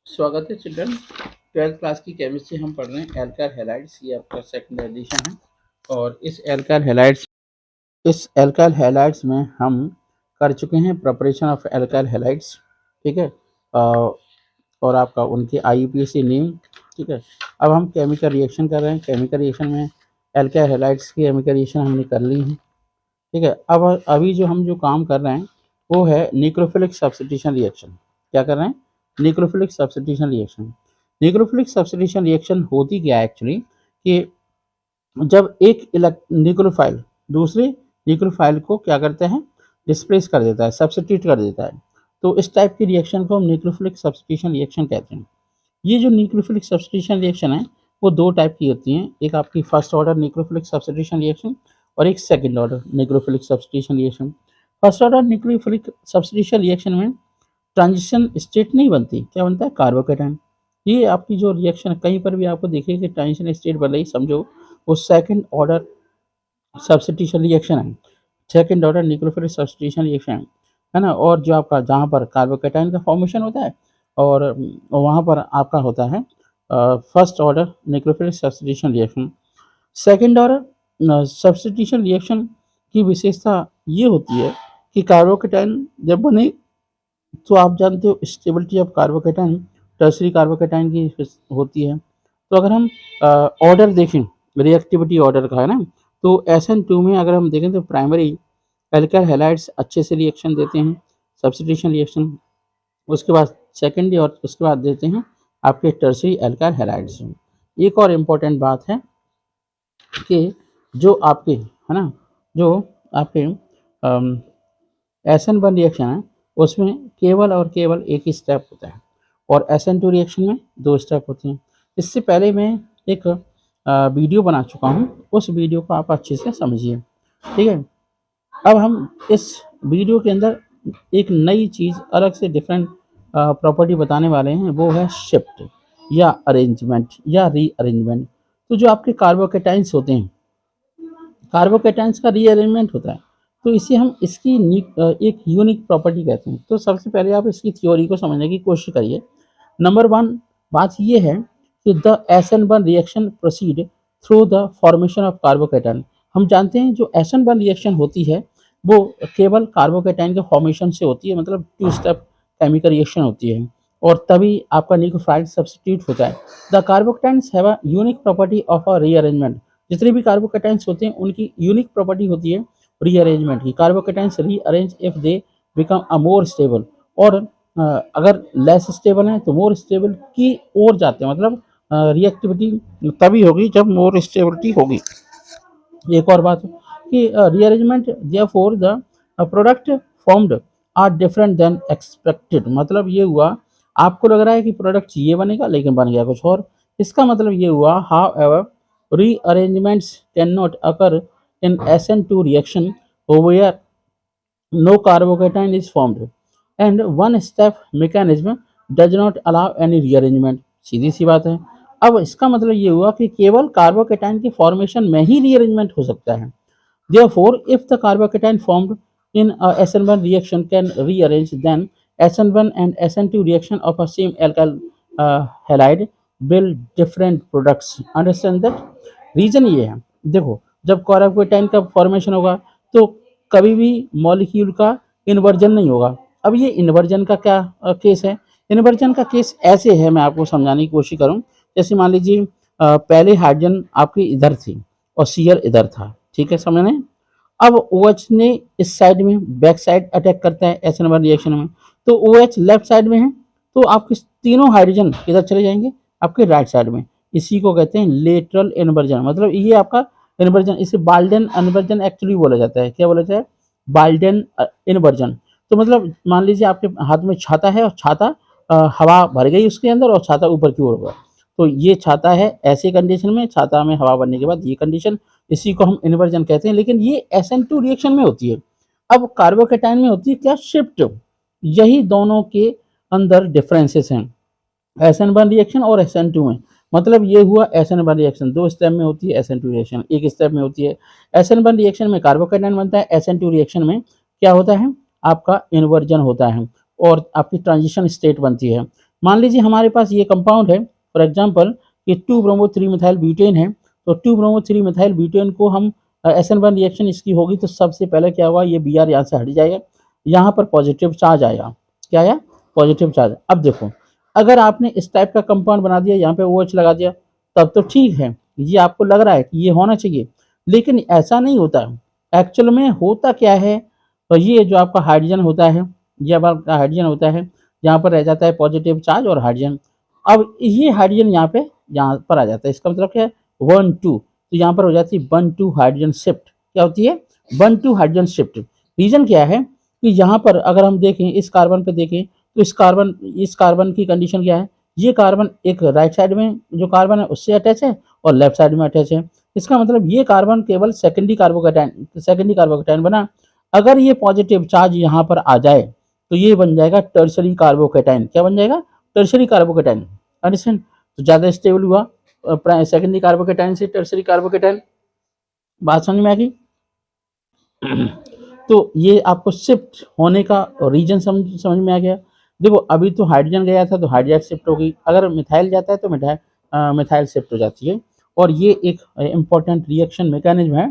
स्वागत है children. 12th class की केमिस्ट्री हम पढ़ रहे हैं एल्काइल हैलाइड्स। ये आपका सेकंड एडिशन है और इस एल्काइल हैलाइड्स में हम कर चुके हैं प्रिपरेशन ऑफ एल्काइल हैलाइड्स। ठीक है। और आपका उनके IUPAC नेम। ठीक है। अब हम केमिकल रिएक्शन कर रहे हैं। केमिकल रिएक्शन में एल्काइल हैलाइड्स की केमिकल रिएक्शन हमने कर ली है। ठीक है। अब अभी जो काम कर रहे हैं वो है न्यूक्लियोफिलिक सब्स्टिट्यूशन रिएक्शन। क्या कर रहे हैं? Nucleophilic substitution reaction. Nucleophilic substitution reaction होती क्या है एक्चुअली कि जब एक न्यूक्लियोफाइल दूसरे न्यूक्लियोफाइल को क्या करते हैं, डिस्प्लेस कर देता है, सब्स्टिट्यूट कर देता है। तो इस टाइप की रिएक्शन को हम न्यूक्लियोफिलिक सब्स्टिट्यूशन रिएक्शन कहते हैं। ये जो न्यूक्लियोफिलिक सब्स्टिट्यूशन रिएक्शन है वो दो टाइप की होती हैं। एक आपकी first order nucleophilic substitution reaction और एक second order nucleophilic substitution reaction. First order nucleophilic substitution reaction में ट्रांजिशन स्टेट नहीं बनती, क्या बनता है? कार्बोकेटाइन। ये आपकी जो रिएक्शन कहीं पर भी आपको देखिए कि ट्रांजिशन स्टेट बन रही, समझो वो सेकंड ऑर्डर सब्स्टिट्यूशन रिएक्शन है, second order nucleophilic substitution reaction है ना। और जो आपका जहाँ पर कार्बोकेटाइन का फॉर्मेशन होता है और वहाँ पर आपका होता है first order nucleophilic substitution reaction. Second order substitution reaction की विशेषता ये होती है कि कार्बोकेटाइन जब बने तो आप जानते हो stability of carbocation tertiary carbocation की होती है। तो अगर हम ऑर्डर देखें, रिएक्टिविटी ऑर्डर का है ना, तो SN2 में अगर हम देखें तो प्राइमरी एल्काइल हैलाइड्स अच्छे से रिएक्शन देते हैं, सब्स्टिट्यूशन रिएक्शन। उसके बाद सेकेंडरी और उसके बाद देते हैं आपके टर्सरी एल्काइल हैलाइड्स। एक और इम्पोर्टेंट बात है कि जो आपके है ना, जो आपके SN1 रिएक्शन है उसमें केवल और केवल एक ही स्टेप होता है और SN2 रिएक्शन में दो स्टेप होते हैं। इससे पहले मैं एक वीडियो बना चुका हूँ, उस वीडियो को आप अच्छे से समझिए। ठीक है। अब हम इस वीडियो के अंदर एक नई चीज़ अलग से डिफरेंट प्रॉपर्टी बताने वाले हैं, वो है शिफ्ट या अरेंजमेंट या रीअरेंजमेंट। तो जो आपके कार्बोकेटाइंस होते हैं, कार्बोकेटाइंस का रीअरेंजमेंट होता है, तो इसे हम इसकी एक यूनिक प्रॉपर्टी कहते हैं। तो सबसे पहले आप इसकी थ्योरी को समझने की कोशिश करिए। नंबर वन बात ये है कि the SN1 reaction proceed through the formation of carbocation. हम जानते हैं जो SN1 रिएक्शन होती है वो केवल कार्बोकेटाइन के फॉर्मेशन से होती है, मतलब टू स्टेप केमिकल रिएक्शन होती है और तभी आपका न्यूक्लियोफाइल सब्स्टिट्यूट होता है। The carbocations have a unique property of a rearrangement. जितने भी कार्बोकेटाइन्स होते हैं उनकी यूनिक प्रॉपर्टी होती है रीअरेंजमेंट की। Carbocations rearrange if they become a more stable, और अगर लेस स्टेबल है तो मोर स्टेबल की ओर जाते हैं, मतलब रिएक्टिविटी तभी होगी जब मोर स्टेबिलिटी होगी। एक और बात कि rearrangement therefore the product formed are different than expected. मतलब ये हुआ आपको लग रहा है कि प्रोडक्ट ये बनेगा लेकिन बन गया कुछ और। इसका मतलब ये हुआ how ever rearrangements cannot occur in SN2 reaction where no carbocation is formed and one step mechanism does not allow any rearrangement। सीधी सी बात है। अब इसका मतलब ये हुआ कि केवल कार्बोकेटाइन के फॉर्मेशन में ही रीअरेंजमेंट हो सकता है। Therefore, if the carbocation formed in a SN1 reaction can rearrange, then SN1 and SN2 reaction of a same alkyl halide build different products. Understand that? Reason ये है, देखो जब कार्बोकेटाइन का फॉर्मेशन होगा तो कभी भी मॉलिक्यूल का इन्वर्जन नहीं होगा। अब ये इन्वर्जन का क्या केस है? इन्वर्जन का केस ऐसे है, मैं आपको समझाने की कोशिश करूँ। जैसे मान लीजिए पहले हाइड्रोजन आपकी इधर थी और सीएल इधर था, ठीक है, समझ रहे हैं। अब OH ने इस साइड में बैक साइड अटैक करता है SN1 रिएक्शन में, तो OH लेफ्ट साइड में है तो आपके तीनों हाइड्रोजन किधर चले जाएंगे? आपके राइट साइड में। इसी को कहते हैं लेटरल इन्वर्जन। मतलब ये आपका इन्वर्जन, इसे बाल्डन इन्वर्जन एक्चुअली बोला जाता है। क्या बोला जाता है? बाल्डन इन्वर्जन। तो मतलब मान लीजिए आपके हाथ में छाता है और छाता हवा भर गई उसके अंदर और छाता ऊपर की ओर हुआ, तो ये छाता है ऐसे कंडीशन में, छाता में हवा भरने के बाद ये कंडीशन, इसी को हम इन्वर्जन कहते हैं। लेकिन ये SN2 रिएक्शन में होती है। अब कार्बोकेटाइन में होती है क्या? शिफ्ट। यही दोनों के अंदर डिफरेंसेस हैं SN1 रिएक्शन और SN2 में। मतलब ये हुआ SN1 रिएक्शन दो स्टेप में होती है, SN2 रिएक्शन एक स्टेप में होती है। SN1 रिएक्शन में कार्बोकेटाइन बनता है, SN2 रिएक्शन में क्या होता है? आपका इन्वर्जन होता है। और आपकी ट्रांजिशन स्टेट बनती है। मान लीजिए हमारे पास ये कंपाउंड है, फॉर एग्जांपल ये 2 ब्रोमो 3 मिथाइल ब्यूटेन है, तो 2 ब्रोमो 3 मिथाइल ब्यूटेन को हम SN1 रिएक्शन इसकी होगी तो सबसे पहले क्या हुआ, ये Br यहाँ से हट जाएगा, यहाँ पर पॉजिटिव चार्ज आएगा। क्या आया? Positive charge. अब देखो, अगर आपने इस टाइप का कंपाउंड बना दिया, यहाँ पे OH लगा दिया, तब तो ठीक है, ये आपको लग रहा है कि ये होना चाहिए, लेकिन ऐसा नहीं होता। एक्चुअल में होता क्या है, तो ये जो आपका हाइड्रोजन होता है, ये आपका हाइड्रोजन होता है, यहाँ पर रह जाता है पॉजिटिव चार्ज और हाइड्रोजन। अब ये हाइड्रोजन यहाँ पर आ जाता है, इसका मतलब क्या है, 1 2, तो यहाँ पर हो जाती है 1 2 हाइड्रोजन शिफ्ट। क्या होती है? 1 2 हाइड्रोजन शिफ्ट। रीजन क्या है कि यहाँ पर अगर हम देखें, इस कार्बन पे देखें, तो इस कार्बन की कंडीशन क्या है, ये कार्बन एक राइट साइड में जो कार्बन है उससे अटैच है और लेफ्ट साइड में अटैच है। इसका मतलब ये कार्बन केवल सेकेंडरी कार्बोकैटायन बना। अगर ये पॉजिटिव चार्ज यहाँ पर आ जाए तो ये बन जाएगा टर्शरी कार्बोकैटायन। क्या बन जाएगा? Tertiary carbocation. अंडरस्टैंड? तो ज़्यादा स्टेबल हुआ सेकेंडरी कार्बोकैटायन से टर्शरी कार्बोकैटायन। बात समझ में आ गई? तो ये आपको शिफ्ट होने का रीजन समझ में आ गया। देखो, अभी तो हाइड्रोजन गया था तो हाइड्रोजन शिफ्ट हो गई, अगर मिथाइल जाता है तो मिथाइल शिफ्ट हो जाती है, और ये एक इम्पॉर्टेंट रिएक्शन मैकेनिज्म है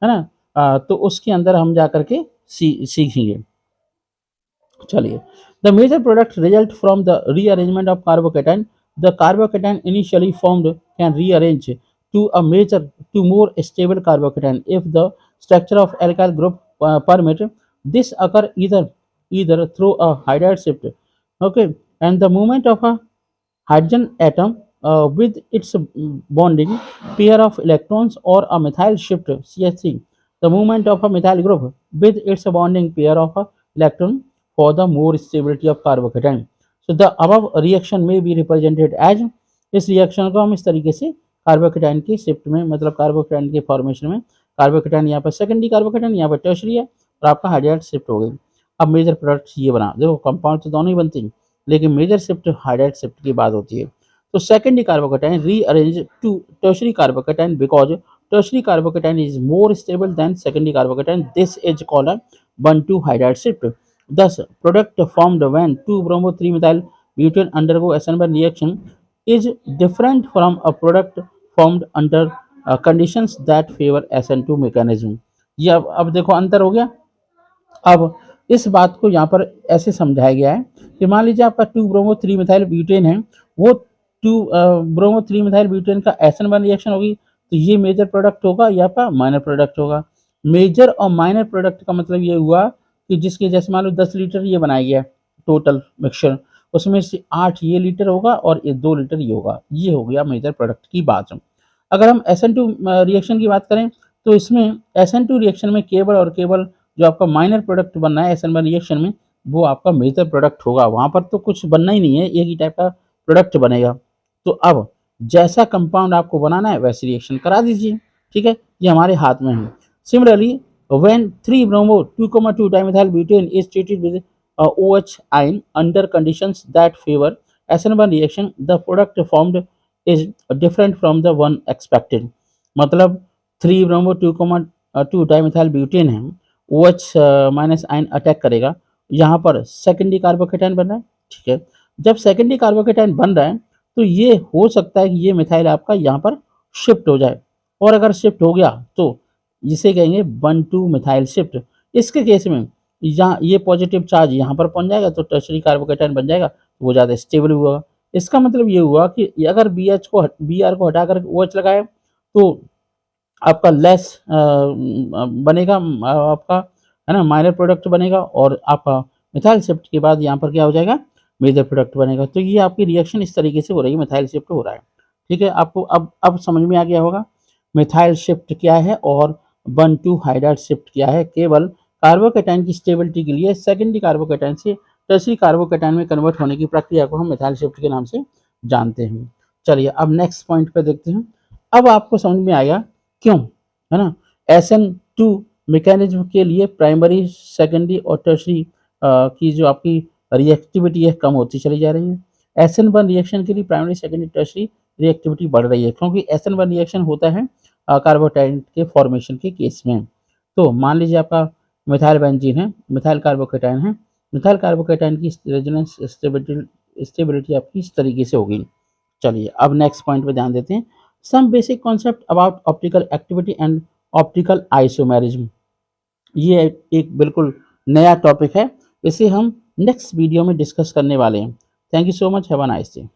ना। तो उसके अंदर हम जा करके सीखेंगे। चलिए, the major product result from the rearrangement of carbocation, the carbocation initially formed can rearrange to more stable carbocation if the structure of alkyl group permit. This occur either through a hydride shift, okay, and the movement of a hydrogen atom with its bonding pair of electrons, or a methyl shift CH3, the movement of a methyl group with its bonding pair of a electron for the more stability of carbocation. So the above reaction may be represented as, इस reaction को हम इस तरीके से carbocation की shift में, मतलब carbocation के फॉर्मेशन में, कार्बोकैटायन यहाँ पर सेकेंडरी कार्बोकैटायन, यहाँ पर टर्शरी है, और आपका हाइड्राइड शिफ्ट हो गई। अब मेजर प्रोडक्ट्स ये बना, देखो कंपाउंड तो दोनों ही बनती हैं, लेकिन मेजर शिफ्ट हाइड्राइड शिफ्ट की बात होती है। तो secondary carbocation rearrange to tertiary carbocation because tertiary carbocation is more stable than secondary carbocation. This is called a 1,2 hydride shift. Thus, product formed when 2 bromo 3 methyl butane undergo SN1 reaction is different from a product formed under conditions that favor SN2 mechanism. ये अब देखो अंतर हो गया। अब इस बात को यहाँ पर ऐसे समझाया गया है कि मान लीजिए आपका 2 ब्रोमो 3 मिथाइल ब्यूटेन है, वो 2 ब्रोमो 3 मिथाइल ब्यूटेन का SN1 रिएक्शन होगी, तो ये मेजर प्रोडक्ट होगा या आपका माइनर प्रोडक्ट होगा। मेजर और माइनर प्रोडक्ट का मतलब ये हुआ कि जिसके जैसे मान लो 10 लीटर ये बनाया गया टोटल मिक्सचर, उसमें से 8 ये लीटर होगा और ये 2 लीटर ये होगा, ये हो गया मेजर प्रोडक्ट की बात। अगर हम SN2 रिएक्शन की बात करें तो इसमें SN2 रिएक्शन में केवल और केवल जो आपका माइनर प्रोडक्ट बनना है SN1 रिएक्शन में, वो आपका मेजर प्रोडक्ट होगा। वहाँ पर तो कुछ बनना ही नहीं है, एक ही टाइप का प्रोडक्ट बनेगा। तो अब जैसा कंपाउंड आपको बनाना है वैसे रिएक्शन करा दीजिए, ठीक है, ये हमारे हाथ में है। Similarly when 3 bromo 2,2 dimethyl butane is treated with OH ion under conditions that favor SN1 reaction, the product formed is different from the one expected. मतलब 3 ब्रोमो 2,2 डाइमिथाइल ब्यूटेन है, OH माइनस आयन अटैक करेगा, यहाँ पर secondary carbocation बन रहा है, ठीक है। जब सेकेंडरी कार्बोकैटायन बन रहा है तो ये हो सकता है कि ये मिथाइल आपका यहाँ पर शिफ्ट हो जाए, और अगर शिफ्ट हो गया तो इसे कहेंगे 1,2 मिथाइल शिफ्ट। इसके केस में यहाँ ये पॉजिटिव चार्ज यहाँ पर पहुँच जाएगा तो टर्शरी कार्बोकैटायन बन जाएगा, तो वो ज़्यादा स्टेबल हुआ। इसका मतलब ये हुआ कि अगर BR को हटाकर OH लगाए तो आपका लेस बनेगा, आपका है ना माइनर प्रोडक्ट बनेगा, और आपका मिथाइल शिफ्ट के बाद यहाँ पर क्या हो जाएगा, मेजर प्रोडक्ट बनेगा। तो ये आपकी रिएक्शन इस तरीके से हो रही है, मिथाइल शिफ्ट हो रहा है, ठीक है। आपको अब समझ में आ गया होगा मिथाइल शिफ्ट क्या है और 1,2 हाइड्राइड शिफ्ट क्या है। केवल कार्बोकैटायन की स्टेबिलिटी के लिए सेकेंडरी कार्बोकैटायन से टर्शरी कार्बोकैटायन में कन्वर्ट होने की प्रक्रिया को हम मिथाइल शिफ्ट के नाम से जानते हैं। चलिए अब नेक्स्ट पॉइंट पे देखते हैं। अब आपको समझ में आया क्यों, है ना, SN2 मैकेनिज्म के लिए प्राइमरी, सेकेंडरी और टर्शरी की जो आपकी रिएक्टिविटी है कम होती चली जा रही है। SN1 रिएक्शन के लिए प्राइमरी, सेकेंडरी, टर्शरी रिएक्टिविटी बढ़ रही है, क्योंकि SN1 रिएक्शन होता है कार्बोकैटायन के फॉर्मेशन के केस में। तो मान लीजिए आपका मिथाइल बेंजीन है, मिथाइल कार्बोकैटायन है, मिथाइल कार्बोकेटाइन की रेजोनेंस स्टेबिलिटी आपकी इस तरीके से होगी। चलिए अब नेक्स्ट पॉइंट पे ध्यान देते हैं। Some basic concept about optical activity and optical isomerism. ये एक बिल्कुल नया टॉपिक है, इसे हम नेक्स्ट वीडियो में डिस्कस करने वाले हैं। Thank you so much, have a nice day.